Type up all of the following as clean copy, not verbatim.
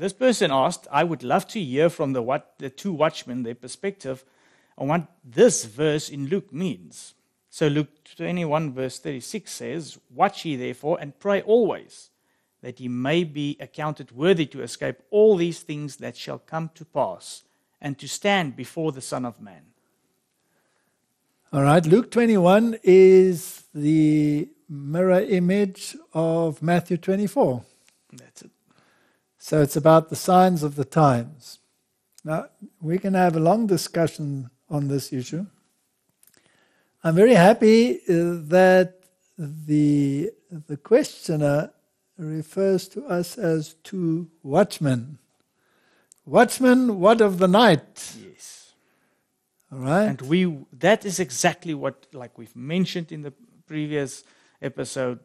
this person asked, I would love to hear from the two watchmen, their perspective on what this verse in Luke means. So Luke 21 verse 36 says, watch ye therefore and pray always, that ye may be accounted worthy to escape all these things that shall come to pass, and to stand before the Son of Man. All right, Luke 21 is the mirror image of Matthew 24. That's it. So it's about the signs of the times. Now, we can have a long discussion on this issue. I'm very happy that the questioner refers to us as two watchmen. Watchmen, what of the night? Yes. All right. And that is exactly what, like we've mentioned in the previous episode,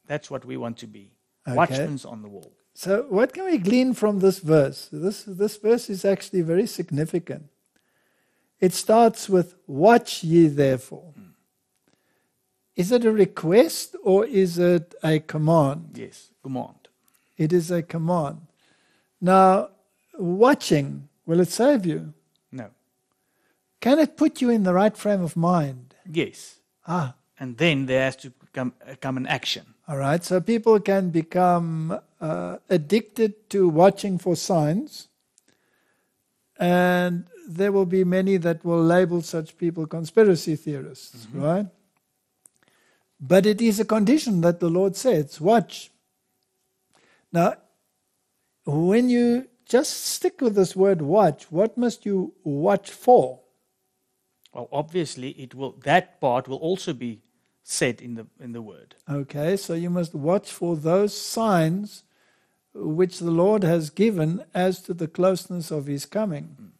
that's what we want to be. Okay. Watchmen on the wall. So what can we glean from this verse? This verse is actually very significant. It starts with, watch ye therefore. Is it a request or is it a command? Yes, command. It is a command. Now, watching, will it save you? No. Can it put you in the right frame of mind? Yes. And then there has to come an action. All right, so people can become addicted to watching for signs, and there will be many that will label such people conspiracy theorists, right? But it is a condition that the Lord says, watch. Now, when you just stick with this word watch, what must you watch for? Well, obviously, that part will also be said in the word. Okay, so you must watch for those signs which the Lord has given as to the closeness of His coming.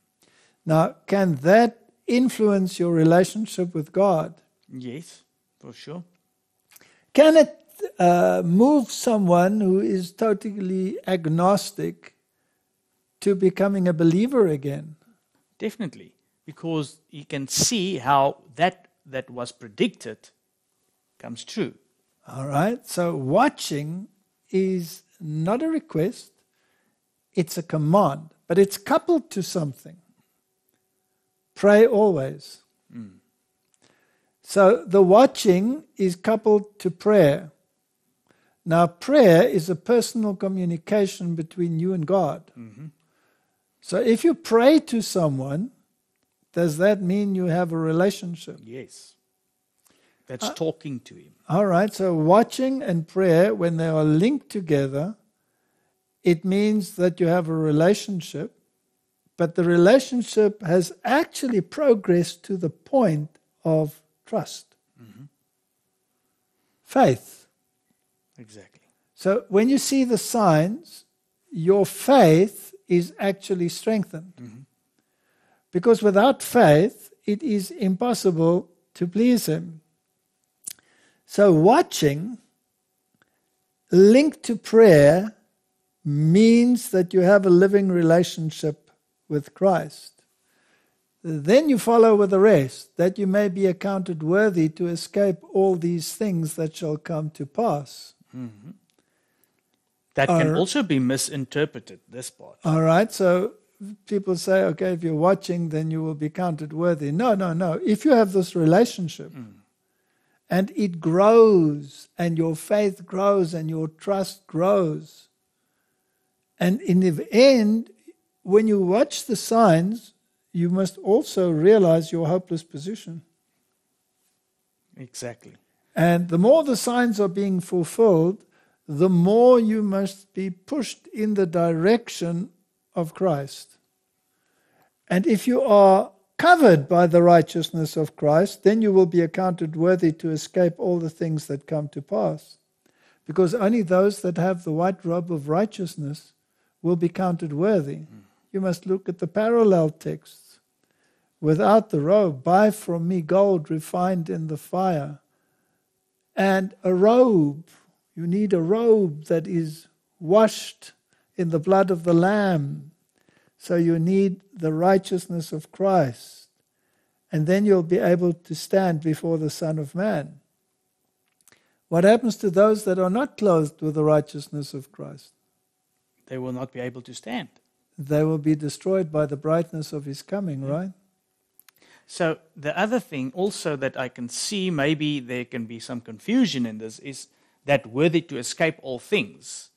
Now, can that influence your relationship with God? Yes, for sure. Can it move someone who is totally agnostic to becoming a believer again? Definitely, because you can see how that was predicted comes true. All right, so watching is not a request, it's a command, but it's coupled to something. Pray always. So the watching is coupled to prayer. Now, prayer is a personal communication between you and God. So if you pray to someone, does that mean you have a relationship? Yes. That's talking to Him. All right, so watching and prayer, when they are linked together, it means that you have a relationship, but the relationship has actually progressed to the point of trust. Faith. Exactly. So when you see the signs, your faith is actually strengthened. Because without faith, it is impossible to please Him. So watching linked to prayer means that you have a living relationship with Christ. Then you follow with the rest, that you may be accounted worthy to escape all these things that shall come to pass. That can also be misinterpreted, this part. All right, so people say, okay, if you're watching, then you will be counted worthy. No. If you have this relationship, and it grows, and your faith grows, and your trust grows, and in the end, when you watch the signs, you must also realize your hopeless position. Exactly. And the more the signs are being fulfilled, the more you must be pushed in the direction of Christ. And if you are covered by the righteousness of Christ, then you will be accounted worthy to escape all the things that come to pass. Because only those that have the white robe of righteousness will be counted worthy. You must look at the parallel texts. Without the robe, buy from me gold refined in the fire. And a robe, you need a robe that is washed in the blood of the Lamb. So you need the righteousness of Christ. And then you'll be able to stand before the Son of Man. What happens to those that are not clothed with the righteousness of Christ? they will not be able to stand. They will be destroyed by the brightness of his coming, right? So the other thing also that I can see, maybe there can be some confusion in this, is that worthy to escape all things.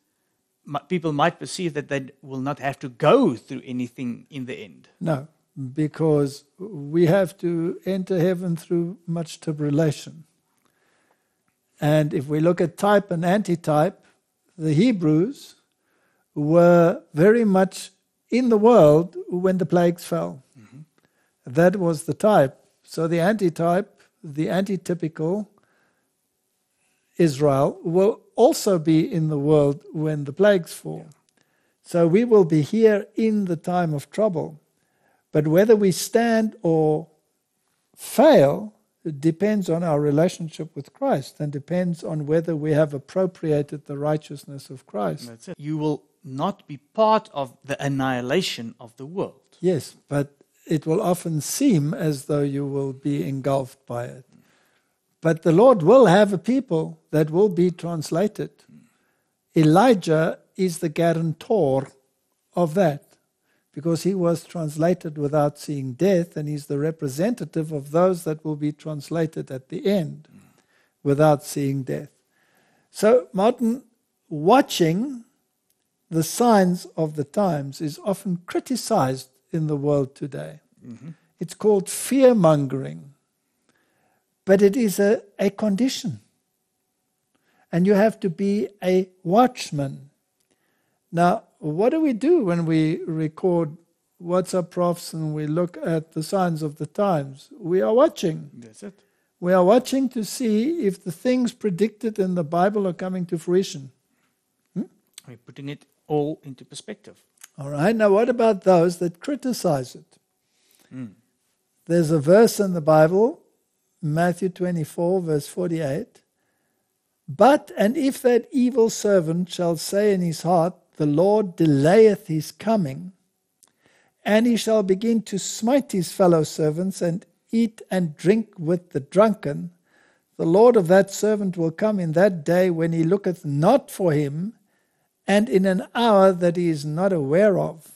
People might perceive that they will not have to go through anything in the end. No, because we have to enter heaven through much tribulation. And if we look at type and antitype, the Hebrews were very much in the world when the plagues fell. Mm-hmm. That was the type. So the antitype, the antitypical Israel will also be in the world when the plagues fall. So we will be here in the time of trouble. But whether we stand or fail, it depends on our relationship with Christ and depends on whether we have appropriated the righteousness of Christ. That's it. You will not be part of the annihilation of the world. Yes, but it will often seem as though you will be engulfed by it. But the Lord will have a people that will be translated. Elijah is the guarantor of that, because he was translated without seeing death, and he's the representative of those that will be translated at the end without seeing death. So, Martin, watching the signs of the times is often criticized in the world today. Mm-hmm. It's called fear-mongering. But it is a condition. And you have to be a watchman. Now, what do we do when we record WhatsApp profs and we look at the signs of the times? We are watching. That's it. We are watching to see if the things predicted in the Bible are coming to fruition. We're putting it all into perspective. All right. Now, what about those that criticize it? There's a verse in the Bible, Matthew 24, verse 48. But, and if that evil servant shall say in his heart, the Lord delayeth his coming, and he shall begin to smite his fellow servants and eat and drink with the drunken, the Lord of that servant will come in that day when he looketh not for him, and in an hour that he is not aware of.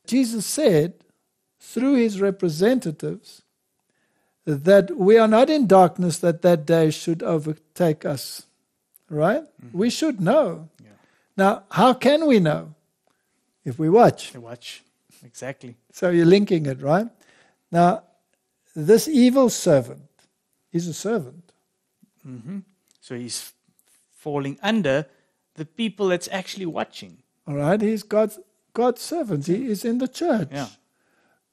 Jesus said, through his representatives, that we are not in darkness that day should overtake us. Right? Mm-hmm. We should know. Yeah. Now, how can we know? If we watch. Watch, exactly. So you're linking it, right? Now, this evil servant is a servant. Mm-hmm. So he's falling under the people that's actually watching. All right? He's God's servant. He is in the church. Yeah.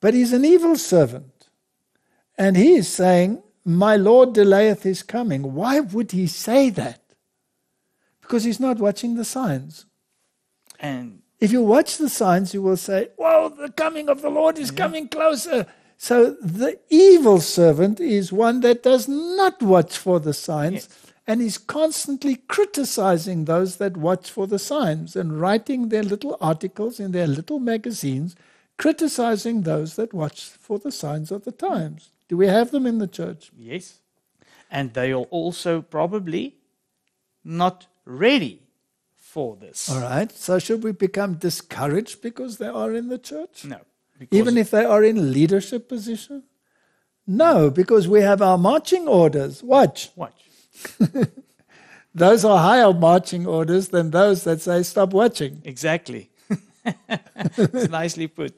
But he's an evil servant. And he is saying, my Lord delayeth his coming. Why would he say that? Because he's not watching the signs. And if you watch the signs, you will say, whoa, the coming of the Lord is coming closer. So the evil servant is one that does not watch for the signs and is constantly criticizing those that watch for the signs and writing their little articles in their little magazines, criticizing those that watch for the signs of the times. Do we have them in the church? Yes. And they are also probably not ready for this. All right. So should we become discouraged because they are in the church? No. Even if they are in leadership position? No, because we have our marching orders. Watch. Those are higher marching orders than those that say stop watching. Exactly. It's nicely put.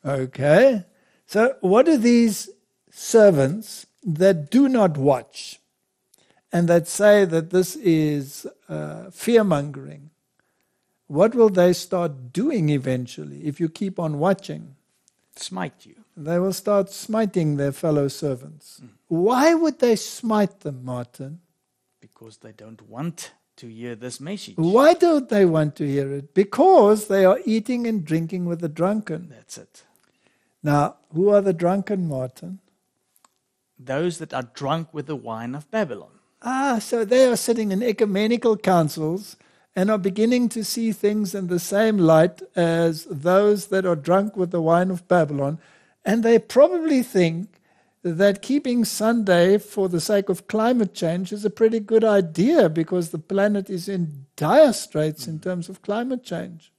Okay. So what are these servants that do not watch and that say that this is fear-mongering? What will they start doing eventually if you keep on watching? Smite you. They will start smiting their fellow servants. Why would they smite them, Martin? Because they don't want to hear this message. Why don't they want to hear it? Because they are eating and drinking with the drunken. That's it. Now, who are the drunken, Martin? Those that are drunk with the wine of Babylon. So they are sitting in ecumenical councils and are beginning to see things in the same light as those that are drunk with the wine of Babylon. And they probably think that keeping Sunday for the sake of climate change is a pretty good idea because the planet is in dire straits in terms of climate change.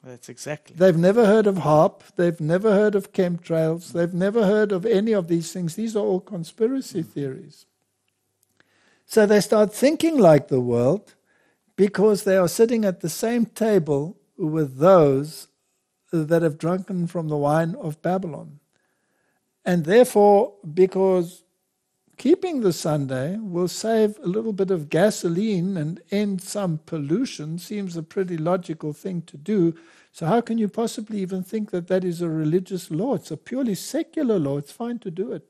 That's exactly. They've never heard of HARP. They've never heard of chemtrails. They've never heard of any of these things. These are all conspiracy theories. So they start thinking like the world because they are sitting at the same table with those that have drunken from the wine of Babylon. And therefore, because keeping the Sunday will save a little bit of gasoline and end some pollution seems a pretty logical thing to do. So how can you possibly even think that that is a religious law? It's a purely secular law. It's fine to do it.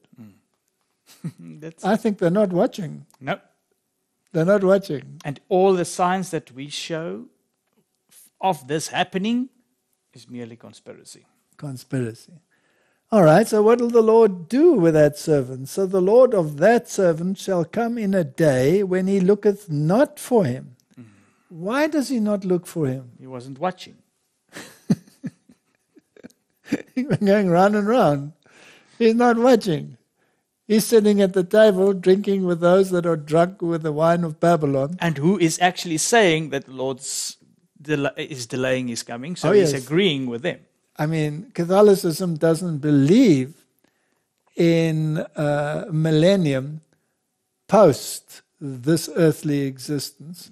I think they're not watching. No. They're not watching. And all the signs that we show of this happening is merely conspiracy. Conspiracy. All right, so what will the Lord do with that servant? So the Lord of that servant shall come in a day when he looketh not for him. Why does he not look for him? He wasn't watching. He's going round and round. He's not watching. He's sitting at the table drinking with those that are drunk with the wine of Babylon. And who is actually saying that the Lord is delaying his coming, so yes. he's agreeing with them. I mean, Catholicism doesn't believe in millennium post this earthly existence.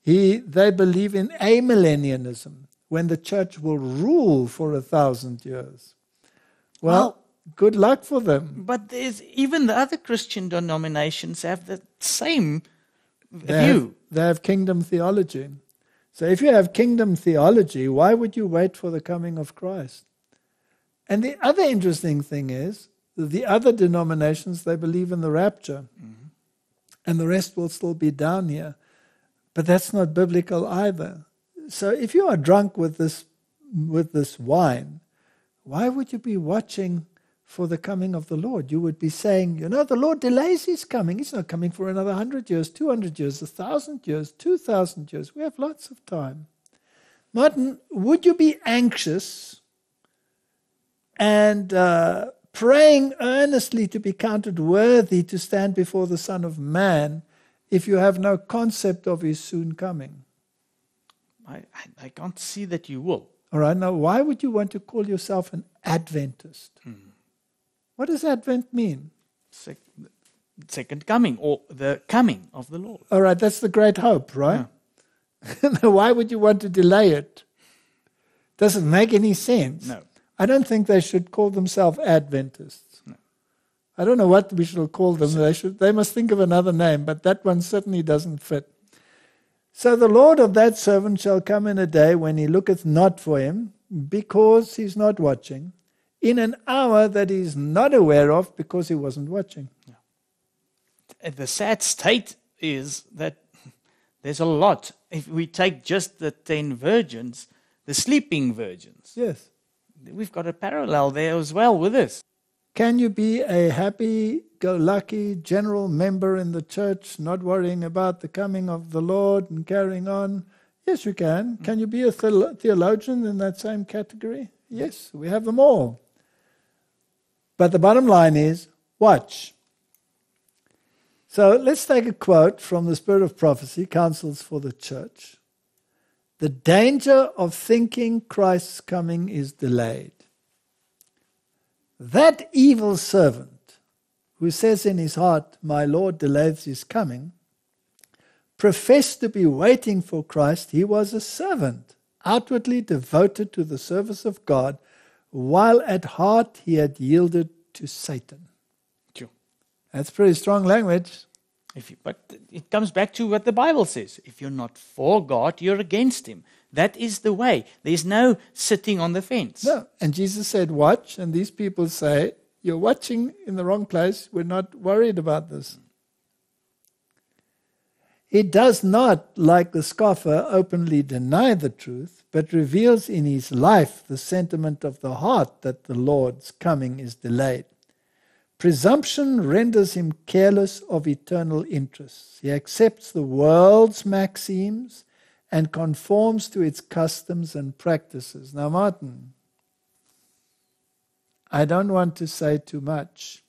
They believe in amillennialism, when the church will rule for 1,000 years. Well, good luck for them. But even the other Christian denominations have the same view. They have kingdom theology. So if you have kingdom theology, why would you wait for the coming of Christ? And the other interesting thing is, the other denominations, they believe in the rapture. Mm-hmm. And the rest will still be down here. But that's not biblical either. So if you are drunk with this wine, why would you be watching for the coming of the Lord? You would be saying, the Lord delays his coming. He's not coming for another 100 years, 200 years, 1,000 years, 2,000 years. We have lots of time. Martin, would you be anxious and praying earnestly to be counted worthy to stand before the Son of Man if you have no concept of his soon coming? I can't see that you will. All right, now why would you want to call yourself an Adventist? What does Advent mean? Second coming, or the coming of the Lord. All right, that's the great hope, right? Yeah. Now, why would you want to delay it? Doesn't make any sense. No. I don't think they should call themselves Adventists. No. I don't know what we should call them. They must think of another name, but that one certainly doesn't fit. So the Lord of that servant shall come in a day when he looketh not for him, because he's not watching, in an hour that he is not aware of, because he wasn't watching. Yeah. The sad state is that there's a lot. If we take just the 10 virgins, the sleeping virgins, yes, we've got a parallel there as well with this. Can you be a happy-go-lucky general member in the church, not worrying about the coming of the Lord and carrying on? Yes, you can. Can you be a theologian in that same category? Yes, we have them all. But the bottom line is, watch. So let's take a quote from the Spirit of Prophecy, Counsels for the Church. The danger of thinking Christ's coming is delayed. That evil servant who says in his heart, my Lord delays his coming, professed to be waiting for Christ. He was a servant, outwardly devoted to the service of God, while at heart he had yielded to Satan. Sure. That's pretty strong language. But it comes back to what the Bible says. If you're not for God, you're against him. That is the way. There's no sitting on the fence. No. And Jesus said, watch. And these people say, you're watching in the wrong place. We're not worried about this. He does not, like the scoffer, openly deny the truth, but reveals in his life the sentiment of the heart that the Lord's coming is delayed. Presumption renders him careless of eternal interests. He accepts the world's maxims and conforms to its customs and practices. Now, Martin, I don't want to say too much.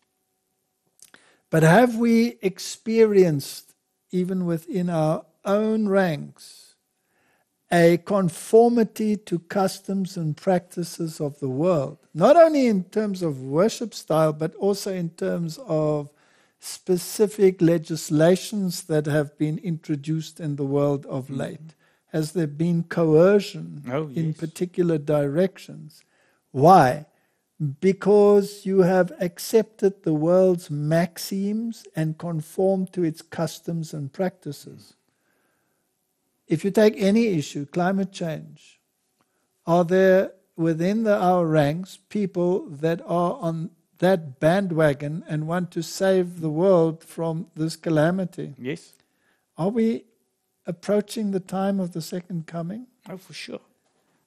But have we experienced, even within our own ranks, a conformity to customs and practices of the world? Not only in terms of worship style, but also in terms of specific legislations that have been introduced in the world of late. Has there been coercion in particular directions? Why? Because you have accepted the world's maxims and conformed to its customs and practices. If you take any issue, climate change, are there within our ranks people that are on that bandwagon and want to save the world from this calamity? Yes. Are we approaching the time of the second coming? Oh, for sure.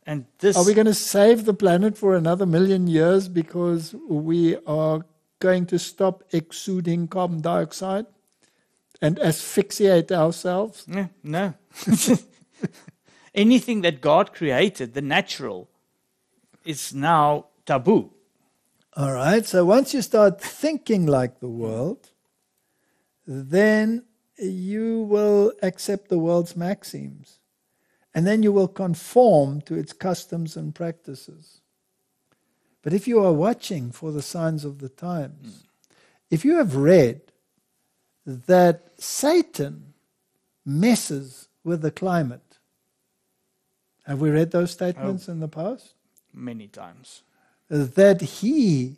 And this... Are we going to save the planet for another 1,000,000 years because we are going to stop exuding carbon dioxide and asphyxiate ourselves? No. Anything that God created, the natural, is now taboo. All right, so once you start thinking like the world, then you will accept the world's maxims. And then you will conform to its customs and practices. But if you are watching for the signs of the times, if you have read that Satan messes with the climate, have we read those statements in the past? Many times. That he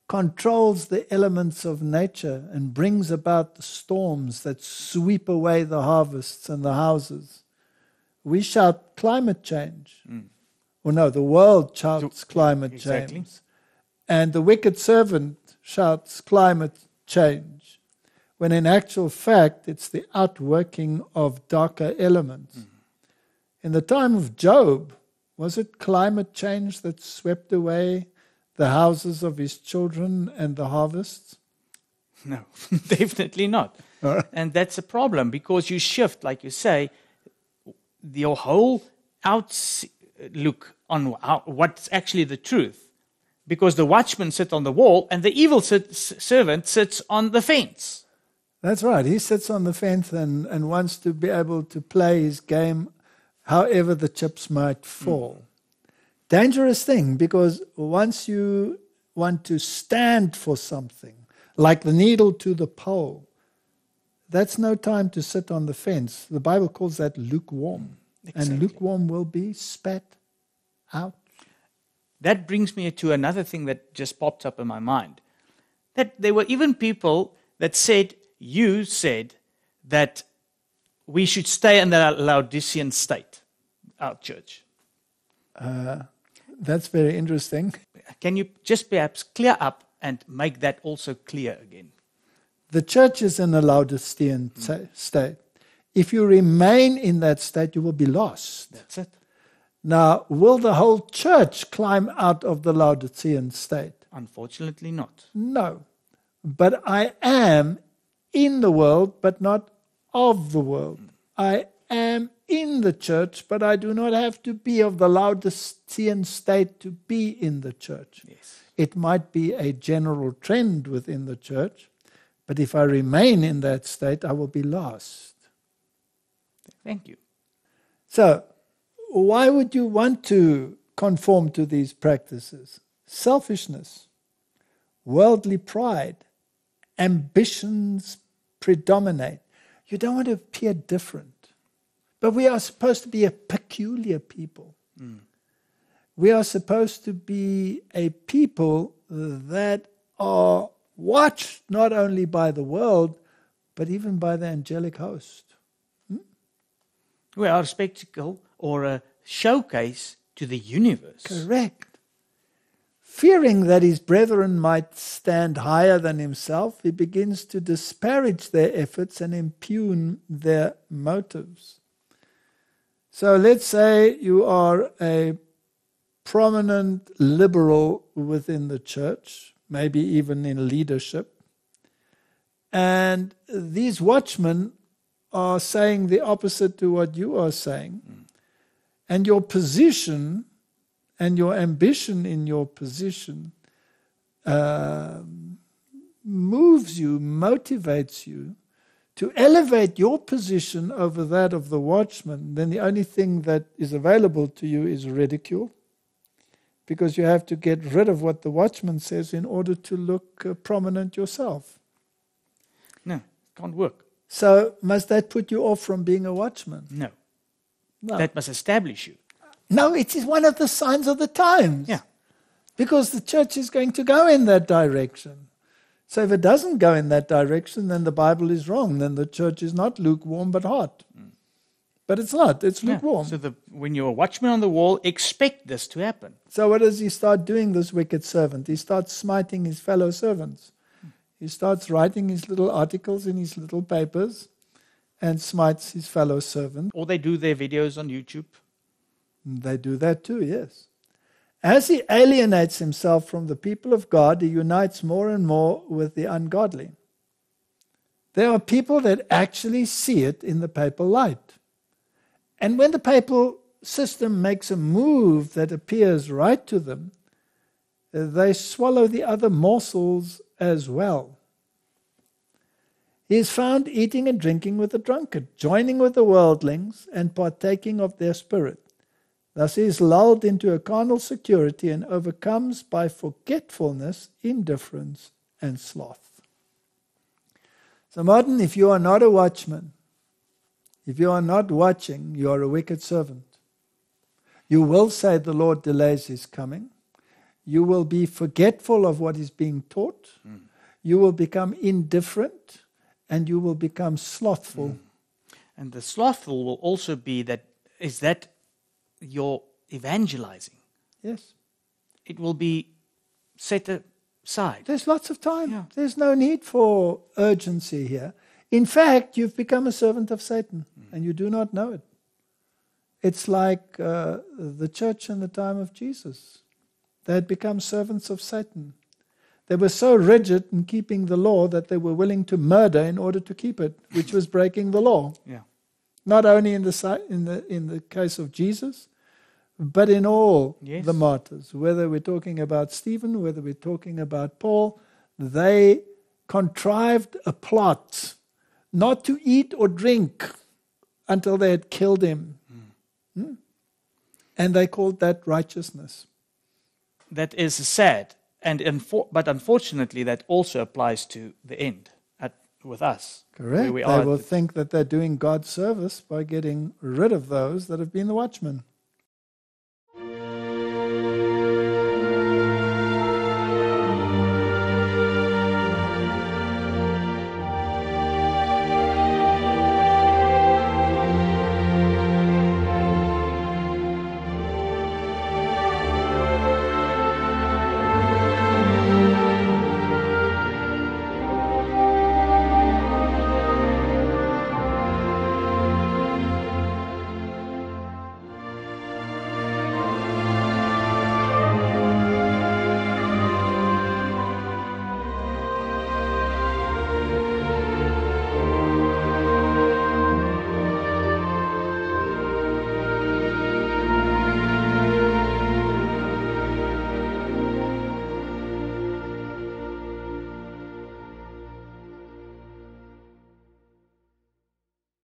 controls the elements of nature and brings about the storms that sweep away the harvests and the houses. We shout climate change. Or no, the world shouts climate change. And the wicked servant shouts climate change. When in actual fact, it's the outworking of darker elements. In the time of Job, was it climate change that swept away the houses of his children and the harvests? No, definitely not. And that's a problem because you shift, like you say, your whole outlook on what's actually the truth. Because the watchman sits on the wall and the evil servant sits on the fence. That's right. He sits on the fence and wants to be able to play his game however the chips might fall. Dangerous thing, because once you want to stand for something, like the needle to the pole, that's no time to sit on the fence. The Bible calls that lukewarm. Exactly. And lukewarm will be spat out. That brings me to another thing that just popped up in my mind. That there were even people that said, you said that we should stay in the Laodicean state, our church. That's very interesting. Can you just perhaps clear up and make that also clear again? The church is in a Laodicean state. If you remain in that state, you will be lost. That's it. Now, will the whole church climb out of the Laodicean state? Unfortunately not. No. But I am in the world, but not of the world. I am in the church, but I do not have to be of the Laodicean state to be in the church. Yes. It might be a general trend within the church, but if I remain in that state, I will be lost. Thank you. So, why would you want to conform to these practices? Selfishness, worldly pride, ambitions predominate. You don't want to appear different. But we are supposed to be a peculiar people. We are supposed to be a people that are watched not only by the world, but even by the angelic host. We are a spectacle or a showcase to the universe. Correct. Fearing that his brethren might stand higher than himself, he begins to disparage their efforts and impugn their motives. So let's say you are a prominent liberal within the church, maybe even in leadership, and these watchmen are saying the opposite to what you are saying, and your position and your ambition in your position moves you, motivates you to elevate your position over that of the watchman, then the only thing that is available to you is ridicule, because you have to get rid of what the watchman says in order to look prominent yourself. No, can't work. So must that put you off from being a watchman? No. No. That must establish you. No, it is one of the signs of the times. Yeah. Because the church is going to go in that direction. So if it doesn't go in that direction, then the Bible is wrong. Then the church is not lukewarm but hot. But it's not. It's lukewarm. So when you're a watchman on the wall, expect this to happen. So what does he start doing, this wicked servant? He starts smiting his fellow servants. He starts writing his little articles in his little papers and smites his fellow servant. Or they do their videos on YouTube. They do that too, yes. As he alienates himself from the people of God, he unites more and more with the ungodly. There are people that actually see it in the papal light. And when the papal system makes a move that appears right to them, they swallow the other morsels as well. He is found eating and drinking with the drunkard, joining with the worldlings, and partaking of their spirit. Thus he is lulled into a carnal security and overcomes by forgetfulness, indifference, and sloth. So, Martin, if you are not a watchman, if you are not watching, you are a wicked servant. You will say the Lord delays his coming. You will be forgetful of what is being taught. You will become indifferent, and you will become slothful. And the slothful will also be that you're evangelizing. Yes. It will be set aside. There's lots of time. Yeah. There's no need for urgency here. In fact, you've become a servant of Satan, and you do not know it. It's like the church in the time of Jesus. They had become servants of Satan. They were so rigid in keeping the law that they were willing to murder in order to keep it, which was breaking the law. Yeah. Not only in the case of Jesus, but in all the martyrs. Whether we're talking about Stephen, whether we're talking about Paul, they contrived a plot not to eat or drink until they had killed him. And they called that righteousness. That is sad. But unfortunately, that also applies to the end with us. Correct. They will think that they're doing God's service by getting rid of those that have been the watchmen.